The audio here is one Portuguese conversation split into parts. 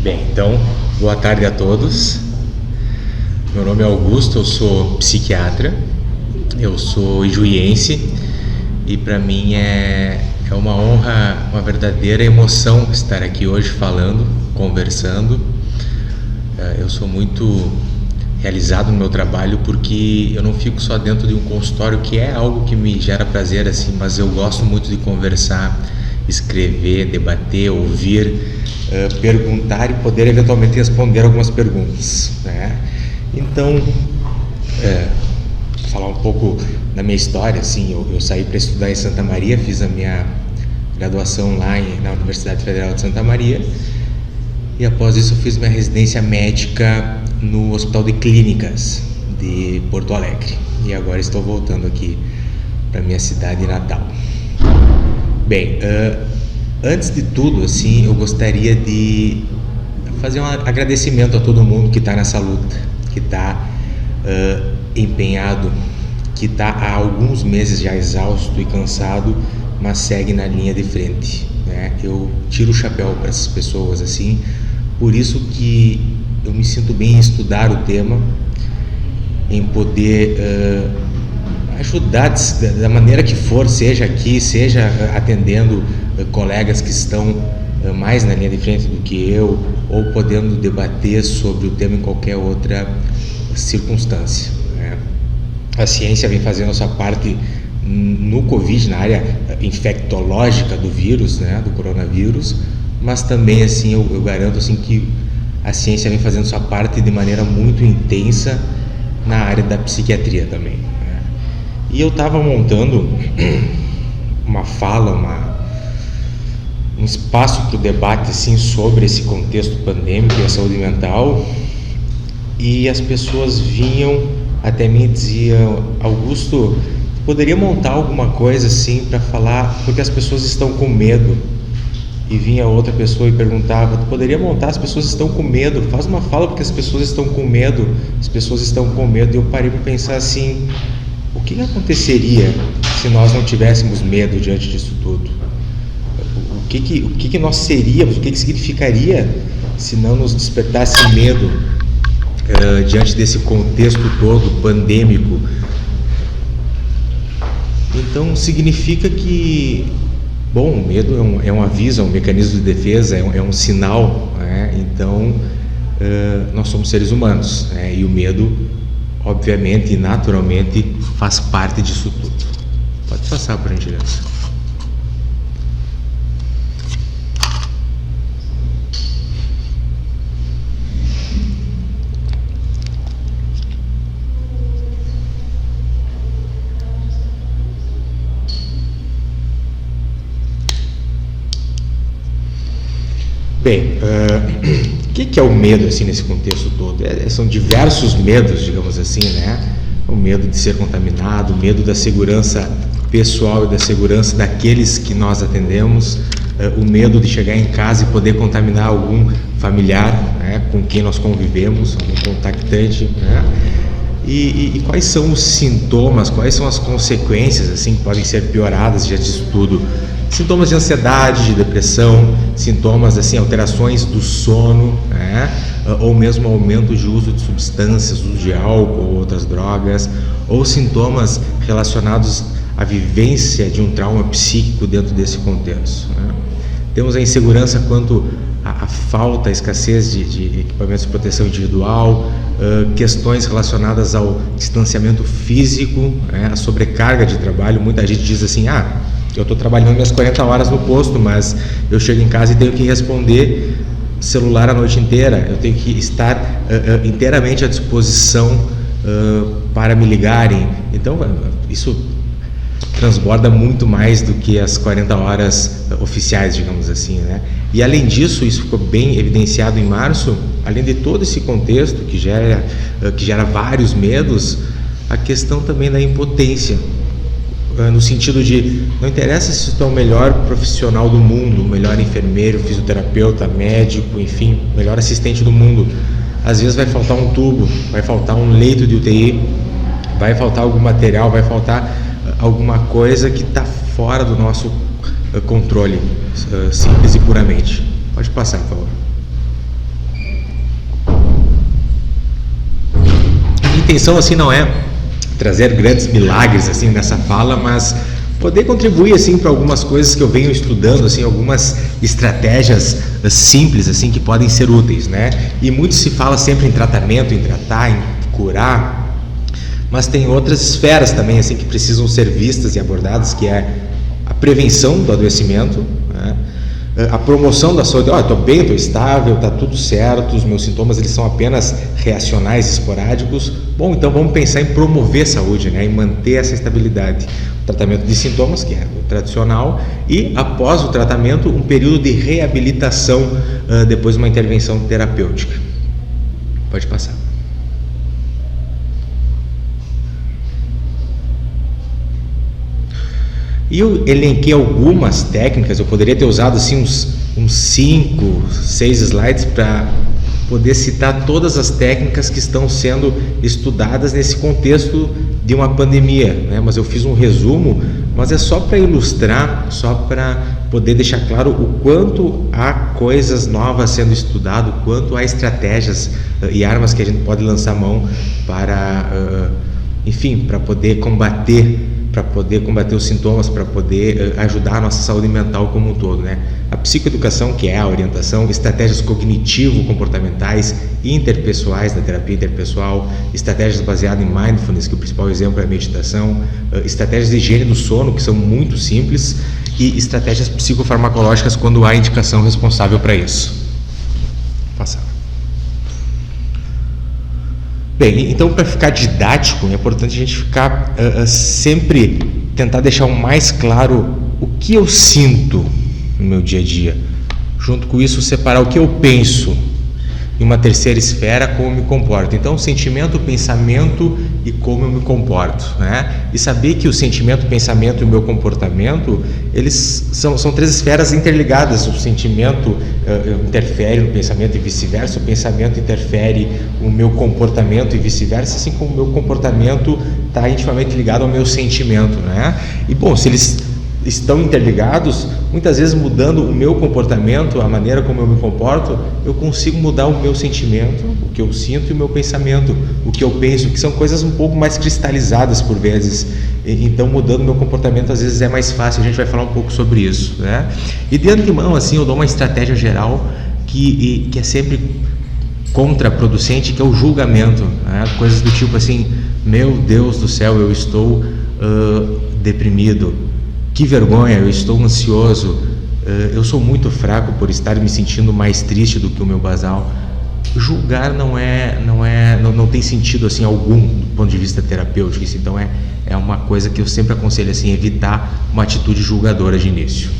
Bem, então, boa tarde a todos. Meu nome é Augusto, eu sou psiquiatra, eu sou ijuiense e para mim é uma honra, uma verdadeira emoção estar aqui hoje falando, conversando. Eu sou muito realizado no meu trabalho porque eu não fico só dentro de um consultório, que é algo que me gera prazer, assim, mas eu gosto muito de conversar, escrever, debater, ouvir, perguntar e poder eventualmente responder algumas perguntas, né? Então, falar um pouco da minha história, assim, eu saí para estudar em Santa Maria, fiz a minha graduação lá na Universidade Federal de Santa Maria e após isso eu fiz minha residência médica no Hospital de Clínicas de Porto Alegre e agora estou voltando aqui para minha cidade natal. Bem, antes de tudo, assim, eu gostaria de fazer um agradecimento a todo mundo que está nessa luta, que está empenhado, que está há alguns meses já exausto e cansado, mas segue na linha de frente, né? Eu tiro o chapéu para essas pessoas, assim, por isso que eu me sinto bem em estudar o tema, em poder ajudar da maneira que for, seja aqui, seja atendendo colegas que estão mais na linha de frente do que eu, ou podendo debater sobre o tema em qualquer outra circunstância, né? A ciência vem fazendo a sua parte no Covid, na área infectológica do vírus, né, do coronavírus, mas também, assim, eu garanto, assim, que a ciência vem fazendo sua parte de maneira muito intensa na área da psiquiatria também, né? E eu estava montando uma fala, um espaço para o debate, assim, sobre esse contexto pandêmico e a saúde mental, e as pessoas vinham até mim e diziam: Augusto, poderia montar alguma coisa assim para falar, porque as pessoas estão com medo. E vinha outra pessoa e perguntava: tu poderia montar, as pessoas estão com medo, faz uma fala porque as pessoas estão com medo, as pessoas estão com medo. E eu parei para pensar assim: o que aconteceria se nós não tivéssemos medo diante disso tudo? O que nós seríamos, o que significaria se não nos despertasse medo diante desse contexto todo pandêmico? Então significa que, bom, o medo é um aviso, é um mecanismo de defesa, é um sinal, né? Então nós somos seres humanos, né? E o medo, obviamente e naturalmente, faz parte disso tudo. Pode passar, por gentileza. Bem, o que é o medo, assim, nesse contexto todo? São diversos medos, digamos assim, né? O medo de ser contaminado, o medo da segurança pessoal e da segurança daqueles que nós atendemos, o medo de chegar em casa e poder contaminar algum familiar, né, com quem nós convivemos, algum contactante, né? E quais são os sintomas, quais são as consequências, assim, que podem ser pioradas diante disso tudo? Sintomas de ansiedade, de depressão, sintomas, assim, alterações do sono, né? Ou mesmo aumento de uso de substâncias, uso de álcool ou outras drogas, ou sintomas relacionados à vivência de um trauma psíquico dentro desse contexto, né? Temos a insegurança quanto à falta, à escassez de equipamentos de proteção individual, questões relacionadas ao distanciamento físico, né? A sobrecarga de trabalho. Muita gente diz assim: eu estou trabalhando minhas 40 horas no posto, mas eu chego em casa e tenho que responder celular a noite inteira, eu tenho que estar inteiramente à disposição para me ligarem. Então, isso transborda muito mais do que as 40 horas oficiais, digamos assim, né? E além disso, isso ficou bem evidenciado em março, além de todo esse contexto que gera vários medos, a questão também da impotência, no sentido de, não interessa se tu é o melhor profissional do mundo, o melhor enfermeiro, fisioterapeuta, médico, enfim, o melhor assistente do mundo, às vezes vai faltar um tubo, vai faltar um leito de UTI, vai faltar algum material, vai faltar alguma coisa que está fora do nosso controle, simples e puramente. Pode passar, por favor. intenção assim não é trazer grandes milagres assim nessa fala, mas poder contribuir assim para algumas coisas que eu venho estudando, assim, algumas estratégias simples assim que podem ser úteis, né? E muito se fala sempre em tratamento, em tratar, em curar, mas tem outras esferas também assim que precisam ser vistas e abordadas, que é a prevenção do adoecimento, né? A promoção da saúde. Estou bem, estou estável, está tudo certo, os meus sintomas eles são apenas reacionais, esporádicos. Bom, então vamos pensar em promover a saúde, né? Em manter essa estabilidade. O tratamento de sintomas, que é o tradicional, e após o tratamento, um período de reabilitação depois de uma intervenção terapêutica. Pode passar. E eu elenquei algumas técnicas, eu poderia ter usado assim uns 5, 6 slides para poder citar todas as técnicas que estão sendo estudadas nesse contexto de uma pandemia, né? Mas eu fiz um resumo, mas é só para ilustrar, só para poder deixar claro o quanto há coisas novas sendo estudado, o quanto há estratégias e armas que a gente pode lançar mão para, enfim, para poder combater os sintomas, para poder ajudar a nossa saúde mental como um todo, né? A psicoeducação, que é a orientação, estratégias cognitivo-comportamentais e interpessoais da terapia interpessoal, estratégias baseadas em mindfulness, que o principal exemplo é a meditação, estratégias de higiene do sono, que são muito simples, e estratégias psicofarmacológicas quando há indicação responsável para isso. Passar. Bem, então para ficar didático, é importante a gente ficar sempre tentar deixar o mais claro o que eu sinto no meu dia a dia. Junto com isso, separar o que eu penso em uma terceira esfera, como eu me comporto. Então, sentimento, pensamento e como eu me comporto, né? E saber que o sentimento, o pensamento e o meu comportamento, eles são 3 esferas interligadas. O sentimento interfere no pensamento e vice-versa, o pensamento interfere no meu comportamento e vice-versa, assim como o meu comportamento está intimamente ligado ao meu sentimento, né? E bom, se eles estão interligados, muitas vezes mudando o meu comportamento, a maneira como eu me comporto, eu consigo mudar o meu sentimento, o que eu sinto e o meu pensamento, o que eu penso, que são coisas um pouco mais cristalizadas por vezes. Então, mudando o meu comportamento às vezes é mais fácil. A gente vai falar um pouco sobre isso, né? E de antemão, assim, eu dou uma estratégia geral que é sempre contraproducente, que é o julgamento, né? Coisas do tipo assim: meu Deus do céu, eu estou deprimido, que vergonha, eu estou ansioso, eu sou muito fraco por estar me sentindo mais triste do que o meu basal. Julgar não tem sentido assim algum do ponto de vista terapêutico. Isso, então é uma coisa que eu sempre aconselho assim, evitar uma atitude julgadora de início.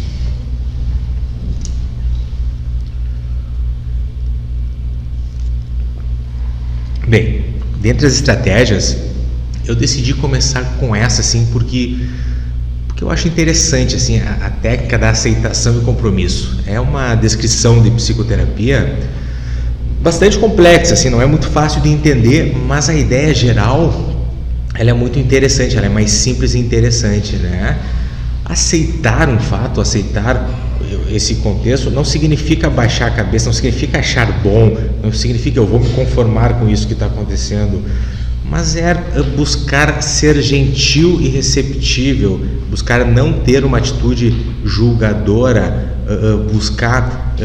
Bem, dentre as estratégias, eu decidi começar com essa assim porque eu acho interessante assim, a técnica da aceitação e compromisso. É uma descrição de psicoterapia bastante complexa, assim, não é muito fácil de entender, mas a ideia geral ela é muito interessante, ela é mais simples e interessante, né? Aceitar um fato, aceitar esse contexto não significa baixar a cabeça, não significa achar bom, não significa eu vou me conformar com isso que está acontecendo, mas é buscar ser gentil e receptível, buscar não ter uma atitude julgadora, buscar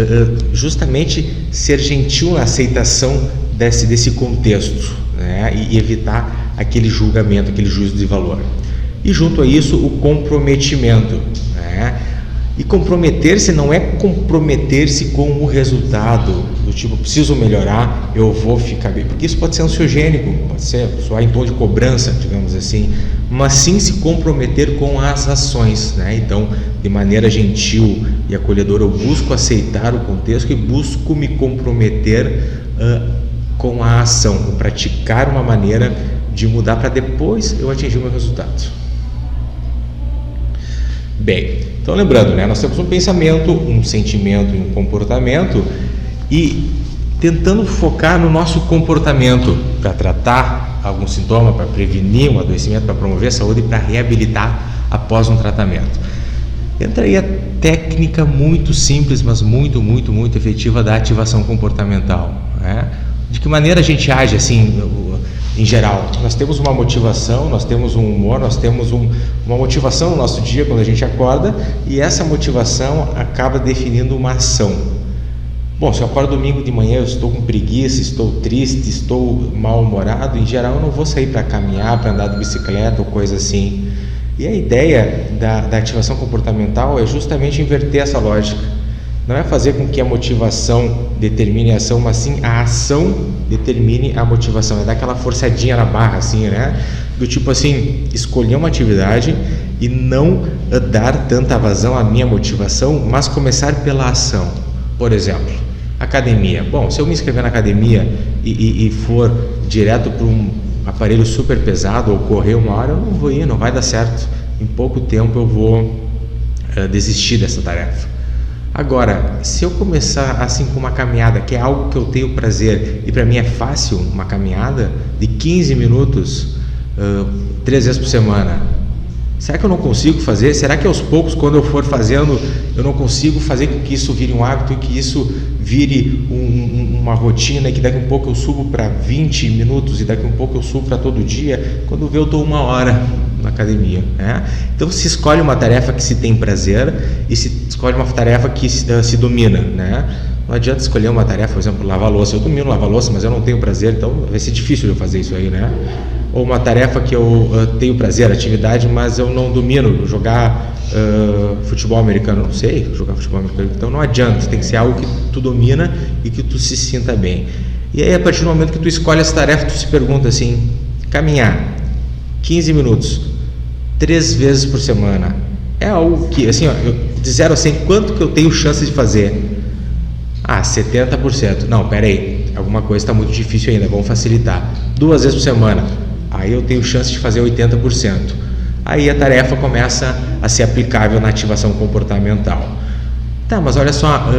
justamente ser gentil na aceitação desse contexto, né? E evitar aquele julgamento, aquele juízo de valor. E junto a isso, o comprometimento, né? E comprometer-se não é comprometer-se com o resultado, do tipo, preciso melhorar, eu vou ficar bem, porque isso pode ser ansiogênico, pode ser soar em tom de cobrança, digamos assim, mas sim se comprometer com as ações, né? Então, de maneira gentil e acolhedora, eu busco aceitar o contexto e busco me comprometer com a ação, praticar uma maneira de mudar para depois eu atingir o meu resultado. Bem, então lembrando, né, nós temos um pensamento, um sentimento e um comportamento, e tentando focar no nosso comportamento para tratar algum sintoma, para prevenir um adoecimento, para promover a saúde e para reabilitar após um tratamento. Entra aí a técnica muito simples, mas muito efetiva da ativação comportamental, né? De que maneira a gente age assim? em geral. Nós temos uma motivação, nós temos um humor, nós temos uma motivação no nosso dia quando a gente acorda, e essa motivação acaba definindo uma ação. Bom, se eu acordo domingo de manhã, eu estou com preguiça, estou triste, estou mal-humorado, em geral eu não vou sair para caminhar, para andar de bicicleta ou coisa assim. E a ideia da ativação comportamental é justamente inverter essa lógica. Não é fazer com que a motivação determine a ação, mas sim a ação determine a motivação. É dar aquela forçadinha na barra, assim, né? Do tipo assim, escolher uma atividade e não dar tanta vazão à minha motivação, mas começar pela ação. Por exemplo, academia. Bom, se eu me inscrever na academia e for direto para um aparelho super pesado ou correr 1 hora, eu não vou ir, não vai dar certo. Em pouco tempo eu vou desistir dessa tarefa. Agora, se eu começar assim com uma caminhada, que é algo que eu tenho prazer, e para mim é fácil, uma caminhada de 15 minutos, 3 vezes por semana, será que eu não consigo fazer? Será que aos poucos, quando eu for fazendo, eu não consigo fazer com que isso vire um hábito e que isso vire uma rotina, e que daqui a um pouco eu subo para 20 minutos e daqui a um pouco eu subo para todo dia? Quando vê, eu estou 1 hora na academia, né? Então se escolhe uma tarefa que se tem prazer e se escolhe uma tarefa que se domina, né? Não adianta escolher uma tarefa, por exemplo, lavar louça. Eu domino lavar louça, mas eu não tenho prazer, então vai ser difícil eu fazer isso aí, né? Ou uma tarefa que eu tenho prazer, atividade, mas eu não domino, jogar futebol americano, não sei jogar futebol americano, então não adianta, tem que ser algo que tu domina e que tu se sinta bem. E aí, a partir do momento que tu escolhe essa tarefa, tu se pergunta assim: caminhar 15 minutos 3 vezes por semana é algo que, assim, ó, de 0 a 100, quanto que eu tenho chance de fazer? 70%. Não, pera aí, alguma coisa está muito difícil ainda, vamos facilitar. 2 vezes por semana, aí eu tenho chance de fazer 80%. Aí a tarefa começa a ser aplicável na ativação comportamental. Tá, mas olha só,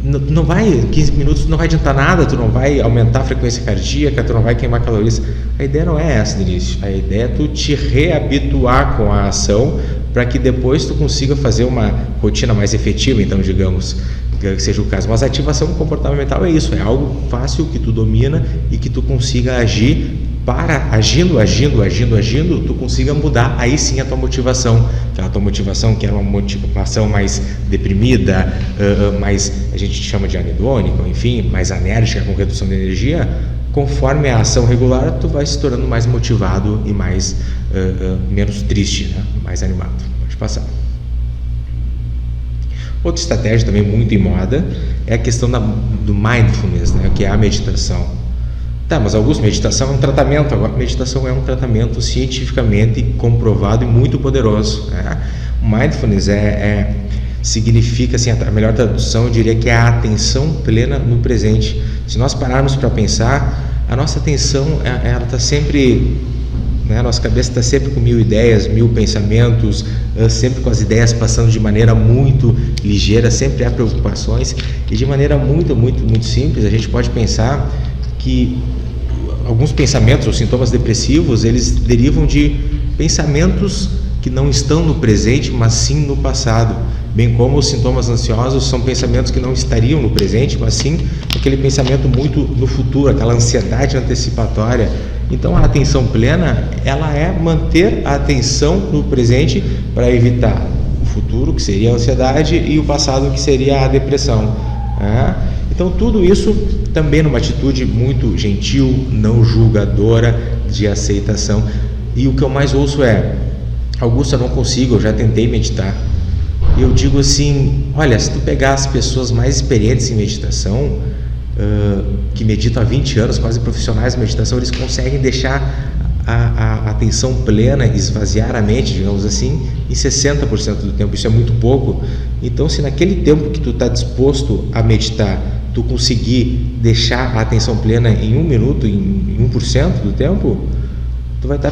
não vai, 15 minutos não vai adiantar nada, tu não vai aumentar a frequência cardíaca, tu não vai queimar calorias. A ideia não é essa, Denise. A ideia é tu te reabituar com a ação para que depois tu consiga fazer uma rotina mais efetiva, então, digamos, que seja o caso. Mas a ativação comportamental é isso, é algo fácil que tu domina e que tu consiga agir para, agindo, tu consiga mudar aí sim a tua motivação. Aquela tua motivação que era uma motivação mais deprimida, mais, a gente chama de anedônica, enfim, mais enérgica, com redução de energia. Conforme a ação regular, tu vai se tornando mais motivado e mais menos triste, né? Mais animado. Pode passar. Outra estratégia também muito em moda é a questão do mindfulness, né? Que é a meditação. Tá, mas Augusto, meditação é um tratamento. Agora, meditação é um tratamento cientificamente comprovado e muito poderoso, né? O mindfulness significa, assim, a melhor tradução eu diria que é a atenção plena no presente. Se nós pararmos para pensar, a nossa atenção ela está sempre, né, a nossa cabeça está sempre com 1000 ideias, 1000 pensamentos, sempre com as ideias passando de maneira muito ligeira, sempre há preocupações, e de maneira muito simples a gente pode pensar que alguns pensamentos ou sintomas depressivos, eles derivam de pensamentos que não estão no presente, mas sim no passado, bem como os sintomas ansiosos são pensamentos que não estariam no presente, mas sim aquele pensamento muito no futuro, aquela ansiedade antecipatória. Então a atenção plena, ela é manter a atenção no presente para evitar o futuro, que seria a ansiedade, e o passado, que seria a depressão, né? Então tudo isso também numa atitude muito gentil, não julgadora, de aceitação. E o que eu mais ouço é: Augusto, eu não consigo, eu já tentei meditar. E eu digo assim: olha, se tu pegar as pessoas mais experientes em meditação, que meditam há 20 anos, quase profissionais de meditação, eles conseguem deixar a atenção plena, esvaziar a mente, digamos assim, em 60% do tempo. Isso é muito pouco. Então, se naquele tempo que tu está disposto a meditar, tu conseguir deixar a atenção plena em 1 minuto, em 1% do tempo, tu vai estar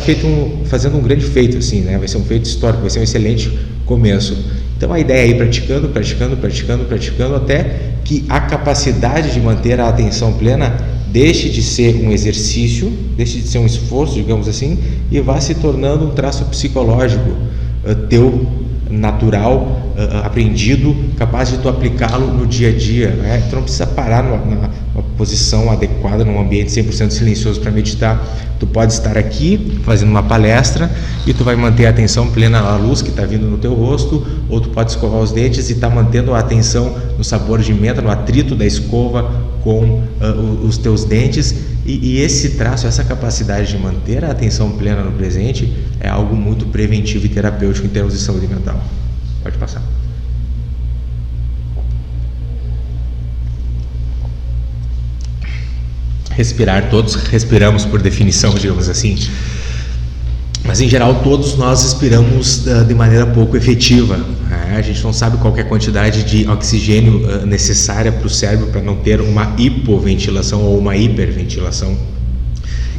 fazendo um grande feito, assim, né? Vai ser um feito histórico, vai ser um excelente começo. Então a ideia é ir praticando, até que a capacidade de manter a atenção plena deixe de ser um exercício, deixe de ser um esforço, digamos assim, e vá se tornando um traço psicológico teu, natural, aprendido, capaz de tu aplicá-lo no dia a dia, né? Tu não precisa parar numa posição adequada, num ambiente 100% silencioso para meditar. Tu pode estar aqui fazendo uma palestra e tu vai manter a atenção plena na luz que está vindo no teu rosto, ou tu pode escovar os dentes e estar mantendo a atenção no sabor de menta, no atrito da escova com os teus dentes. E esse traço, essa capacidade de manter a atenção plena no presente é algo muito preventivo e terapêutico em termos de saúde mental. Pode passar. Respirar, todos respiramos por definição, digamos assim. Mas em geral todos nós respiramos de maneira pouco efetiva, né? A gente não sabe qual é a quantidade de oxigênio necessária para o cérebro para não ter uma hipoventilação ou uma hiperventilação.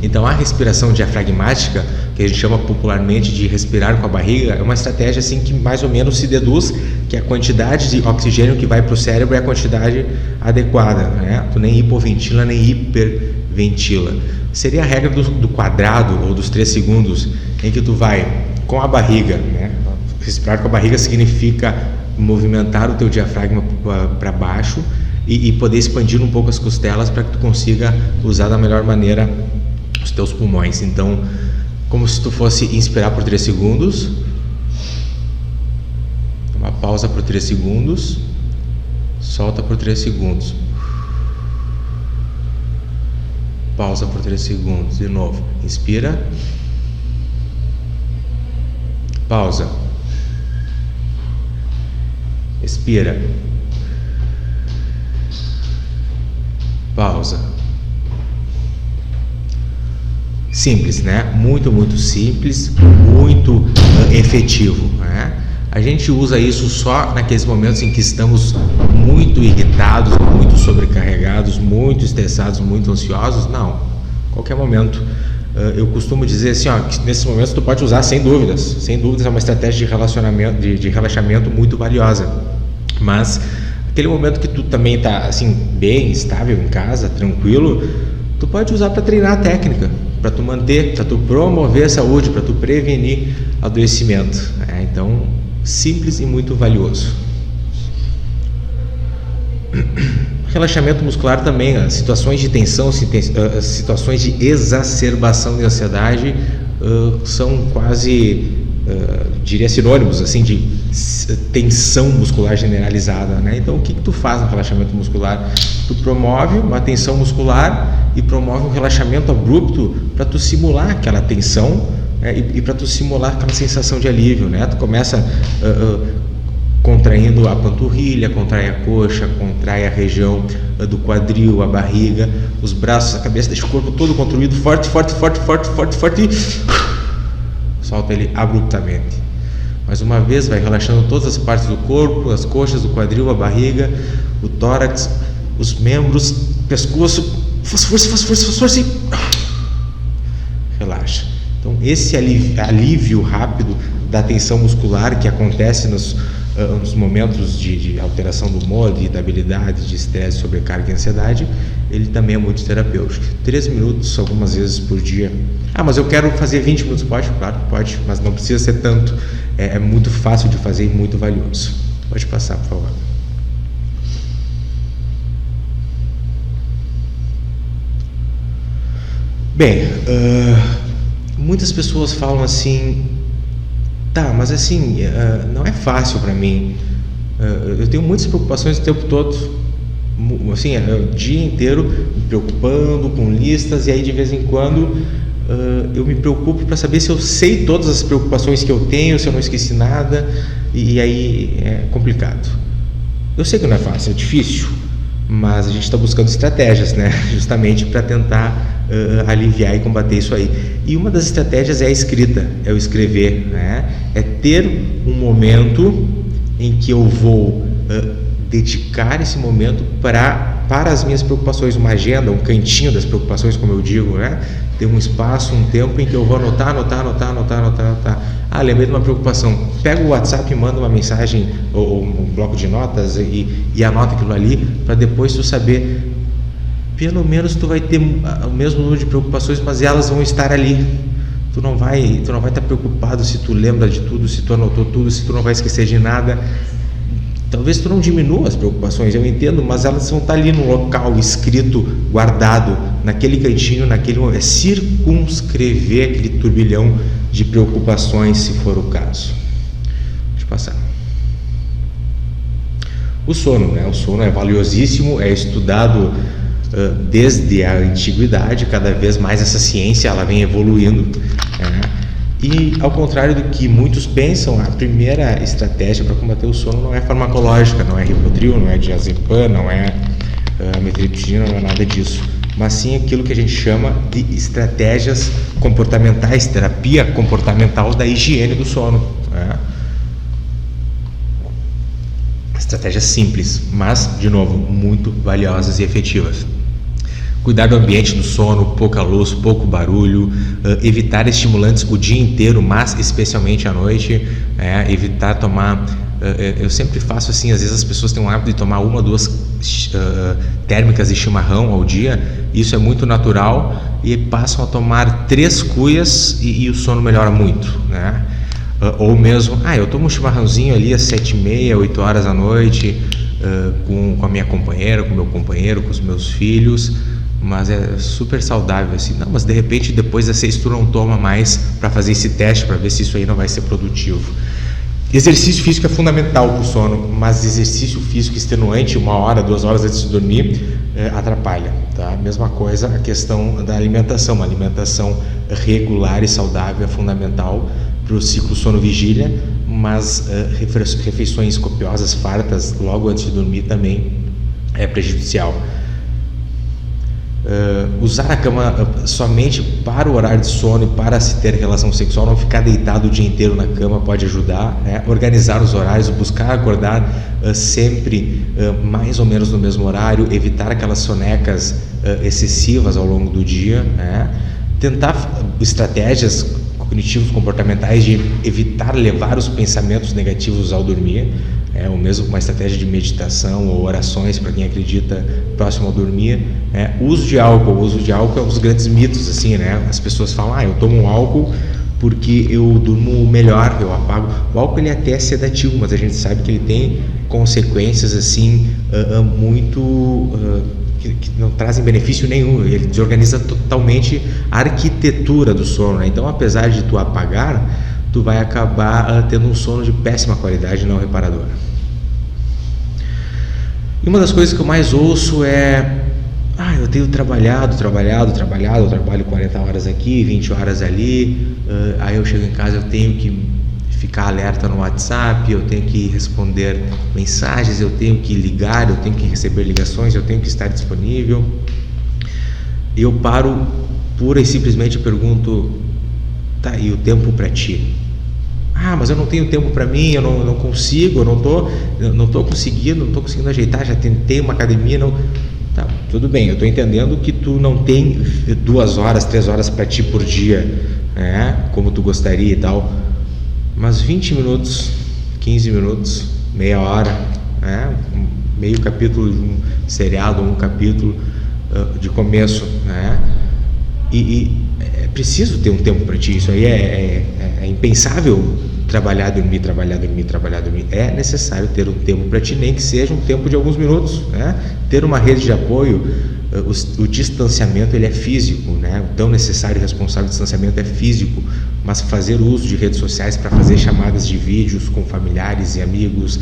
Então a respiração diafragmática, que a gente chama popularmente de respirar com a barriga, é uma estratégia assim que mais ou menos se deduz que a quantidade de oxigênio que vai para o cérebro é a quantidade adequada, né? Tu nem hipoventila nem hiperventila. Seria a regra do quadrado ou dos 3 segundos, em que tu vai com a barriga, né? Respirar com a barriga significa movimentar o teu diafragma para baixo e poder expandir um pouco as costelas para que tu consiga usar da melhor maneira os teus pulmões. Então, como se tu fosse inspirar por 3 segundos, uma pausa por 3 segundos, solta por 3 segundos, pausa por 3 segundos, de novo, inspira, pausa, expira, pausa. Simples, né? Muito simples, muito efetivo, né? A gente usa isso só naqueles momentos em que estamos muito irritados, muito sobrecarregados, muito estressados, muito ansiosos? Não, qualquer momento. Eu costumo dizer assim, ó, que nesses momentos tu pode usar sem dúvidas é uma estratégia de relacionamento, de relaxamento muito valiosa, mas aquele momento que tu também está assim bem estável em casa, tranquilo, tu pode usar para treinar a técnica, para tu manter, para tu promover a saúde, para tu prevenir adoecimento, né? Então, simples e muito valioso. Relaxamento muscular também, as situações de tensão, situações de exacerbação de ansiedade são quase, diria, sinônimos assim de tensão muscular generalizada, né? Então o que tu faz no relaxamento muscular? Tu promove uma tensão muscular e promove um relaxamento abrupto para tu simular aquela tensão, e para tu simular aquela sensação de alívio, né? Tu começa contraindo a panturrilha, contrai a coxa, contrai a região do quadril, a barriga, os braços, a cabeça, deixa o corpo todo contraído, forte, solta ele abruptamente. Mais uma vez, vai relaxando todas as partes do corpo, as coxas, o quadril, a barriga, o tórax, os membros, pescoço, força, relaxa. Então, esse alívio rápido da tensão muscular que acontece nos momentos de alteração do humor, de irritabilidade, de estresse, sobrecarga e ansiedade, ele também é muito terapêutico. 3 minutos, algumas vezes por dia. Ah, mas eu quero fazer 20 minutos. Pode? Claro que pode, mas não precisa ser tanto. É muito fácil de fazer e muito valioso. Pode passar, por favor. Bem, muitas pessoas falam assim, tá, mas assim, não é fácil para mim, eu tenho muitas preocupações o tempo todo, assim, o dia inteiro me preocupando com listas, e aí de vez em quando eu me preocupo para saber se eu sei todas as preocupações que eu tenho, se eu não esqueci nada, e aí é complicado. Eu sei que não é fácil, é difícil, mas a gente está buscando estratégias, né, justamente para tentar aliviar e combater isso aí. E uma das estratégias é a escrita, é o escrever, né? É ter um momento em que eu vou dedicar esse momento para as minhas preocupações, uma agenda, um cantinho das preocupações, como eu digo, né? Ter um espaço, um tempo em que eu vou anotar. Ah, lembrei de uma preocupação. Pega o WhatsApp e manda uma mensagem ou um bloco de notas e anota aquilo ali, para depois tu saber. Pelo menos tu vai ter o mesmo número de preocupações, mas elas vão estar ali. tu não vai estar preocupado se tu lembra de tudo, se tu anotou tudo, se tu não vai esquecer de nada. Talvez tu não diminua as preocupações, eu entendo, mas elas vão estar ali no local, escrito, guardado, naquele cantinho, naquele momento. É circunscrever aquele turbilhão de preocupações, se for o caso. Deixa eu passar. O sono, né? O sono é valiosíssimo, é estudado desde a antiguidade, cada vez mais essa ciência ela vem evoluindo, né? E ao contrário do que muitos pensam, a primeira estratégia para combater o sono não é farmacológica, não é Rivotril, não é diazepam, não é amitriptilina, não é nada disso, mas sim aquilo que a gente chama de estratégias comportamentais, terapia comportamental da higiene do sono, né? Estratégias simples, mas, de novo, muito valiosas e efetivas. Cuidar do ambiente do sono, pouca luz, pouco barulho, evitar estimulantes o dia inteiro, mas especialmente à noite, evitar tomar... eu sempre faço assim, às vezes as pessoas têm o hábito de tomar 1 ou 2 térmicas de chimarrão ao dia, isso é muito natural, e passam a tomar 3 cuias e o sono melhora muito, né? Ou mesmo, eu tomo um chimarrãozinho ali às 7h30, 8 horas da noite, com a minha companheira, com o meu companheiro, com os meus filhos, mas é super saudável assim. Não, mas de repente depois das 6 tu não toma mais para fazer esse teste, para ver se isso aí não vai ser produtivo. Exercício físico é fundamental para o sono, mas exercício físico extenuante 1 hora, 2 horas antes de dormir atrapalha, tá? Mesma coisa a questão da alimentação. Uma alimentação regular e saudável é fundamental para o ciclo sono-vigília, mas refeições copiosas, fartas, logo antes de dormir também é prejudicial. Usar a cama somente para o horário de sono e para se ter relação sexual, não ficar deitado o dia inteiro na cama pode ajudar, né? Organizar os horários, buscar acordar sempre mais ou menos no mesmo horário, evitar aquelas sonecas excessivas ao longo do dia, né? Tentar estratégias cognitivos comportamentais de evitar levar os pensamentos negativos ao dormir, ou mesmo uma estratégia de meditação ou orações para quem acredita próximo ao dormir. Uso de álcool é um dos grandes mitos, assim, né? As pessoas falam, eu tomo um álcool porque eu durmo melhor, eu apago. O álcool ele até é sedativo, mas a gente sabe que ele tem consequências assim muito que não trazem benefício nenhum. Ele desorganiza totalmente a arquitetura do sono, né? Então, apesar de tu apagar, tu vai acabar tendo um sono de péssima qualidade, não reparador. E uma das coisas que eu mais ouço é: eu tenho trabalhado, eu trabalho 40 horas aqui, 20 horas ali, aí eu chego em casa, eu tenho que ficar alerta no WhatsApp, eu tenho que responder mensagens, eu tenho que ligar, eu tenho que receber ligações, eu tenho que estar disponível. E eu paro pura e simplesmente pergunto: tá, e o tempo para ti? Mas eu não tenho tempo para mim, eu não consigo, eu não tô conseguindo ajeitar, já tentei uma academia, não. Tá, tudo bem, eu estou entendendo que tu não tem 2 horas, 3 horas para ti por dia, né, como tu gostaria e tal, mas 20 minutos, 15 minutos, meia hora, né, meio capítulo de um seriado, um capítulo de começo, né, e é preciso ter um tempo para ti. Isso aí é impensável trabalhar, dormir. É necessário ter um tempo para ti, nem que seja um tempo de alguns minutos, né? Ter uma rede de apoio. O distanciamento ele é físico, né? O tão necessário e responsável distanciamento é físico, mas fazer uso de redes sociais para fazer chamadas de vídeos com familiares e amigos,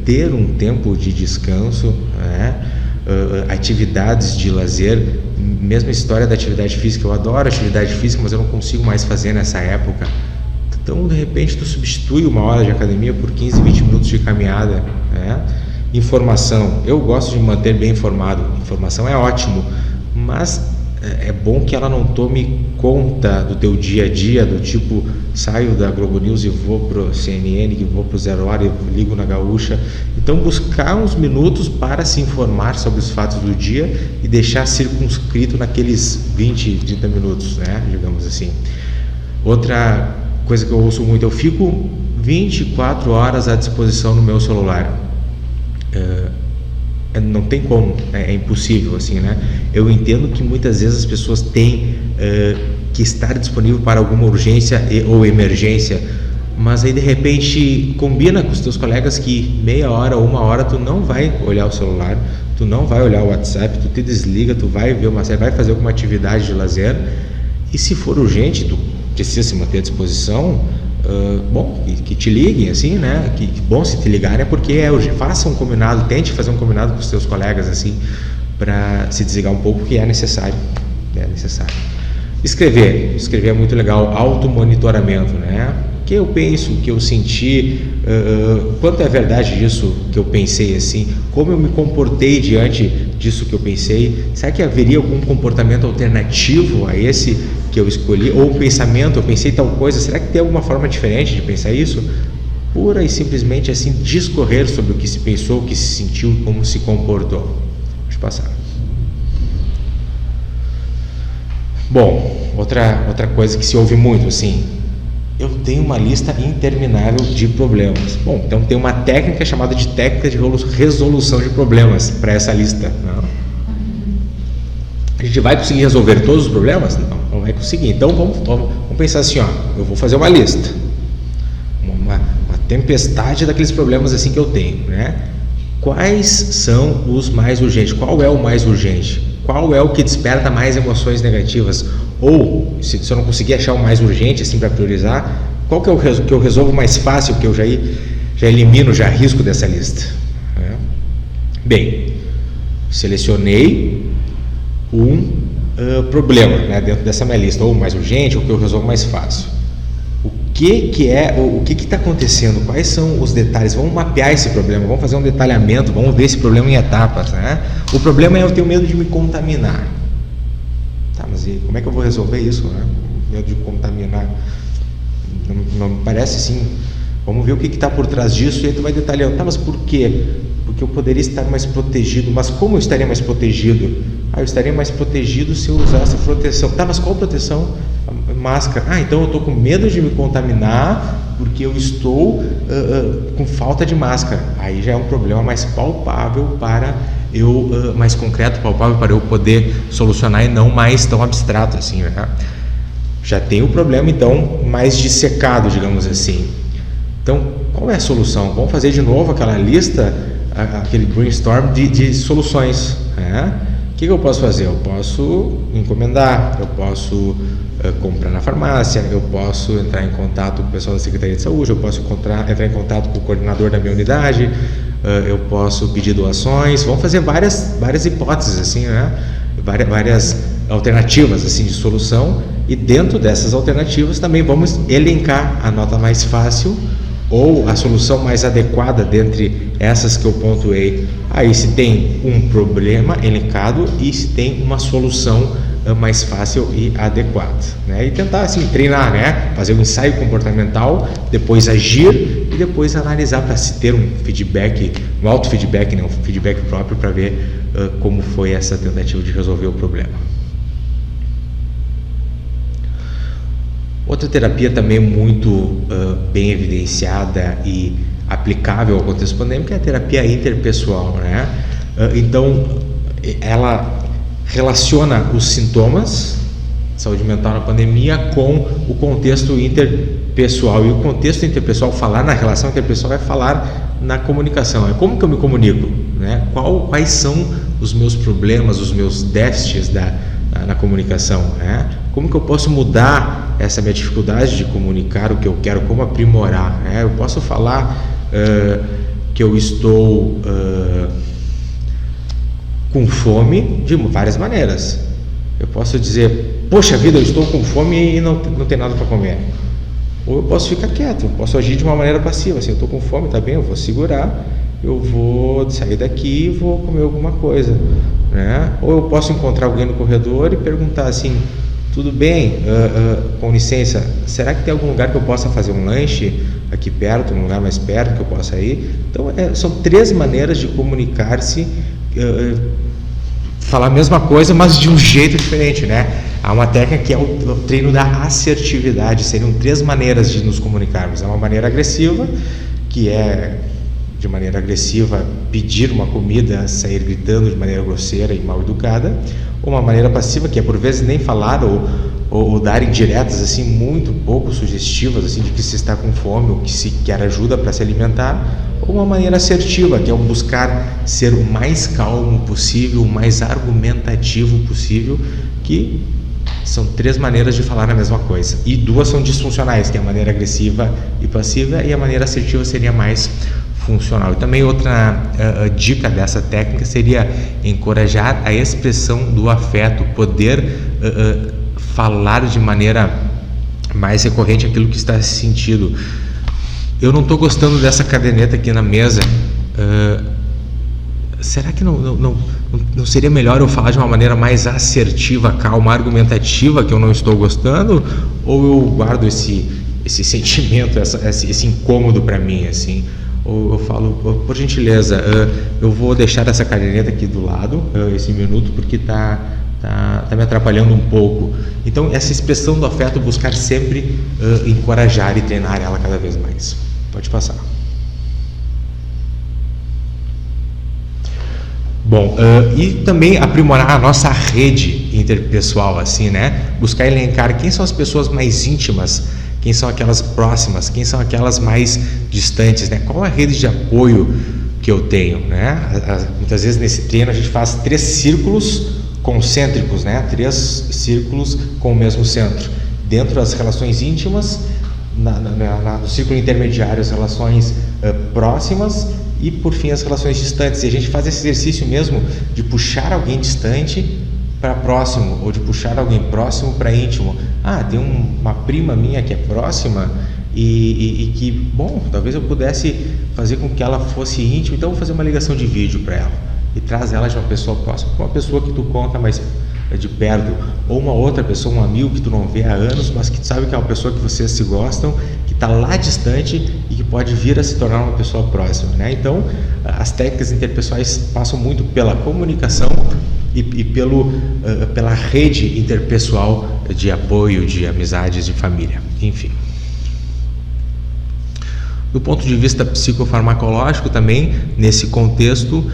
ter um tempo de descanso, né? Atividades de lazer, mesma história da atividade física. Eu adoro atividade física, mas eu não consigo mais fazer nessa época. Então, de repente, tu substitui 1 hora de academia por 15, 20 minutos de caminhada, né? Informação, eu gosto de me manter bem informado. Informação é ótimo, mas é bom que ela não tome conta do teu dia a dia, do tipo, saio da Globo News e vou pro CNN, que vou pro 0 Hora e ligo na Gaúcha. Então, buscar uns minutos para se informar sobre os fatos do dia e deixar circunscrito naqueles 20, 30 minutos, né? Digamos assim. Outra coisa que eu ouço muito: eu fico 24 horas à disposição no meu celular. Não tem como, é impossível, assim, né? Eu entendo que muitas vezes as pessoas têm que estar disponível para alguma urgência ou emergência, mas aí de repente combina com os teus colegas que meia hora ou uma hora tu não vai olhar o celular, tu não vai olhar o WhatsApp, tu te desliga, tu vai ver uma série, vai fazer alguma atividade de lazer, e se for urgente, tu precisa se manter à disposição, bom, que te liguem, assim, né? Que bom se te ligarem, é porque faça um combinado, tente fazer um combinado com os seus colegas, assim, para se desligar um pouco, que é necessário. Escrever é muito legal, automonitoramento, né? O que eu penso, o que eu senti, quanto é verdade disso que eu pensei, assim, como eu me comportei diante disso que eu pensei, será que haveria algum comportamento alternativo a esse que eu escolhi, ou um pensamento, eu pensei tal coisa, será que tem alguma forma diferente de pensar isso? Pura e simplesmente assim, discorrer sobre o que se pensou, o que se sentiu, como se comportou. Deixa eu passar. Bom, outra coisa que se ouve muito, assim, eu tenho uma lista interminável de problemas. Bom, então tem uma técnica chamada de técnica de resolução de problemas para essa lista. Não? A gente vai conseguir resolver todos os problemas? Não vai conseguir. Então vamos pensar assim, ó, eu vou fazer uma lista, uma tempestade daqueles problemas assim que eu tenho, né? Quais são os mais urgentes? Qual é o mais urgente? Qual é o que desperta mais emoções negativas? Ou, se eu não conseguir achar o mais urgente assim para priorizar, qual que é o que eu resolvo mais fácil, que eu já elimino, já risco dessa lista? Bem, selecionei um problema, né, dentro dessa minha lista, ou o mais urgente, ou o que eu resolvo mais fácil. O que está acontecendo? Quais são os detalhes? Vamos mapear esse problema, vamos fazer um detalhamento, vamos ver esse problema em etapas, né? O problema é eu ter medo de me contaminar. Tá, mas e como é que eu vou resolver isso, né? Medo de contaminar. Não me parece assim. Vamos ver o que está por trás disso e aí tu vai detalhando. Tá, mas por quê? Porque eu poderia estar mais protegido. Mas como eu estaria mais protegido? Eu estaria mais protegido se eu usasse proteção. Tá, mas qual proteção? Máscara. Então eu estou com medo de me contaminar porque eu estou com falta de máscara. Aí já é um problema mais palpável para eu, mais concreto, palpável para eu poder solucionar e não mais tão abstrato assim, né? Já tem o problema então mais dissecado, digamos assim. Então, qual é a solução? Vamos fazer de novo aquela lista, aquele brainstorm de soluções, né? O que eu posso fazer? Eu posso encomendar, eu posso comprar na farmácia, eu posso entrar em contato com o pessoal da Secretaria de Saúde, eu posso entrar em contato com o coordenador da minha unidade, eu posso pedir doações. Vamos fazer várias hipóteses, assim, né? Várias alternativas assim, de solução, e dentro dessas alternativas também vamos elencar a nota mais fácil ou a solução mais adequada dentre essas que eu pontuei. Aí se tem um problema elencado e se tem uma solução mais fácil e adequada, né? E tentar assim treinar, né? Fazer um ensaio comportamental, depois agir e depois analisar para se ter um feedback, um auto-feedback, né? Um feedback próprio para ver como foi essa tentativa de resolver o problema. Outra terapia também muito bem evidenciada e aplicável ao contexto pandêmico é a terapia interpessoal, né? Então, ela relaciona os sintomas de saúde mental na pandemia com o contexto interpessoal. E o contexto interpessoal, falar na relação interpessoal, é falar na comunicação. É como que eu me comunico, né? Quais são os meus problemas, os meus déficits na comunicação, né? Como que eu posso mudar essa minha dificuldade de comunicar o que eu quero, como aprimorar, né? Eu posso falar que eu estou com fome de várias maneiras. Eu posso dizer, poxa vida, eu estou com fome e não tem nada para comer. Ou eu posso ficar quieto, eu posso agir de uma maneira passiva, assim, eu estou com fome, tá bem, eu vou segurar, eu vou sair daqui e vou comer alguma coisa, né? Ou eu posso encontrar alguém no corredor e perguntar assim, tudo bem, com licença, será que tem algum lugar que eu possa fazer um lanche aqui perto, um lugar mais perto que eu possa ir? Então, são 3 maneiras de comunicar-se, falar a mesma coisa, mas de um jeito diferente, né? Há uma técnica que é o treino da assertividade, seriam 3 maneiras de nos comunicarmos. É uma maneira agressiva, que é, de maneira agressiva, pedir uma comida, sair gritando de maneira grosseira e mal educada, ou uma maneira passiva, que é por vezes nem falar ou ou darem diretas assim muito pouco sugestivas assim de que se está com fome ou que se quer ajuda para se alimentar, ou uma maneira assertiva, que é o buscar ser o mais calmo possível, o mais argumentativo possível, que são 3 maneiras de falar a mesma coisa, e 2 são disfuncionais, que é a maneira agressiva e passiva, e a maneira assertiva seria mais funcional. E também outra dica dessa técnica seria encorajar a expressão do afeto, poder falar de maneira mais recorrente aquilo que está sentindo. Eu não estou gostando dessa caderneta aqui na mesa. Será que não seria melhor eu falar de uma maneira mais assertiva, calma, argumentativa, que eu não estou gostando? Ou eu guardo esse sentimento, esse incômodo para mim, assim? Ou eu falo, por gentileza, eu vou deixar essa caderneta aqui do lado, esse minuto, porque tá me atrapalhando um pouco. Então, essa expressão do afeto, buscar sempre encorajar e treinar ela cada vez mais. Pode passar. Bom, e também aprimorar a nossa rede interpessoal, assim, né? Buscar elencar quem são as pessoas mais íntimas, quem são aquelas próximas, quem são aquelas mais distantes, né? Qual é a rede de apoio que eu tenho, né? Muitas vezes nesse treino a gente faz 3 círculos concêntricos, né? 3 círculos com o mesmo centro. Dentro das relações íntimas, no círculo intermediário, as relações próximas, e por fim as relações distantes. E a gente faz esse exercício mesmo de puxar alguém distante para próximo, ou de puxar alguém próximo para íntimo. Tem uma prima minha que é próxima e que, bom, talvez eu pudesse fazer com que ela fosse íntima, então eu vou fazer uma ligação de vídeo para ela e traz ela de uma pessoa próxima para uma pessoa que tu conta mais de perto, ou uma outra pessoa, um amigo que tu não vê há anos, mas que tu sabe que é uma pessoa que vocês se gostam, que está lá distante e que pode vir a se tornar uma pessoa próxima, né? Então, as técnicas interpessoais passam muito pela comunicação e pela rede interpessoal de apoio, de amizades, de família, enfim. Do ponto de vista psicofarmacológico também, nesse contexto,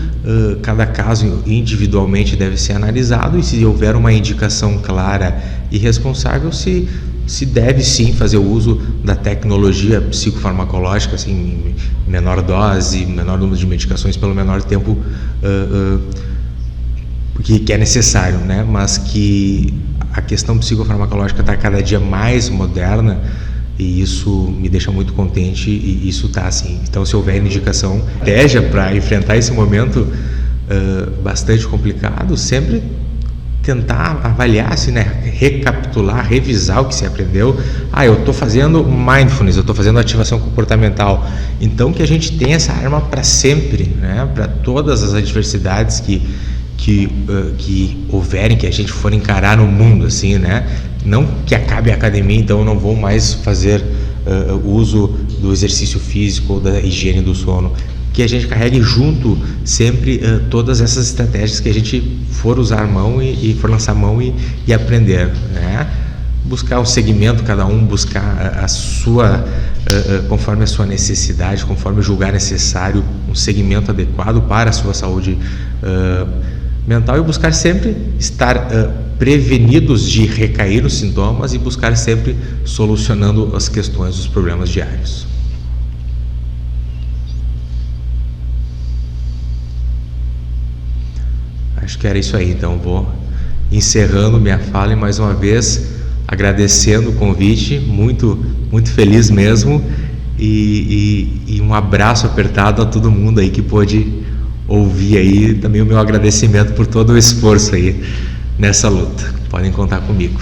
cada caso individualmente deve ser analisado, e se houver uma indicação clara e responsável, se deve sim fazer o uso da tecnologia psicofarmacológica, assim, em menor dose, menor número de medicações pelo menor tempo que é necessário, né? Mas que a questão psicofarmacológica está cada dia mais moderna, e isso me deixa muito contente, e isso está assim. Então, se houver indicação, estratégia para enfrentar esse momento bastante complicado, sempre tentar avaliar, assim, né? Recapitular, revisar o que se aprendeu. Eu estou fazendo mindfulness, eu estou fazendo ativação comportamental. Então, que a gente tenha essa arma para sempre, né? Para todas as adversidades que houverem, que a gente for encarar no mundo, assim, né? Não que acabe a academia, então eu não vou mais fazer uso do exercício físico ou da higiene do sono, que a gente carregue junto sempre todas essas estratégias que a gente for usar a mão e for lançar a mão e aprender, né? Buscar um segmento, cada um buscar a sua, conforme a sua necessidade, conforme julgar necessário, um segmento adequado para a sua saúde mental, e buscar sempre estar prevenidos de recair nos sintomas, e buscar sempre solucionando as questões, os problemas diários. Acho que era isso aí, então vou encerrando minha fala e mais uma vez agradecendo o convite, muito, muito feliz mesmo, e um abraço apertado a todo mundo aí que pôde ouvir aí. Também o meu agradecimento por todo o esforço aí nessa luta. Podem contar comigo.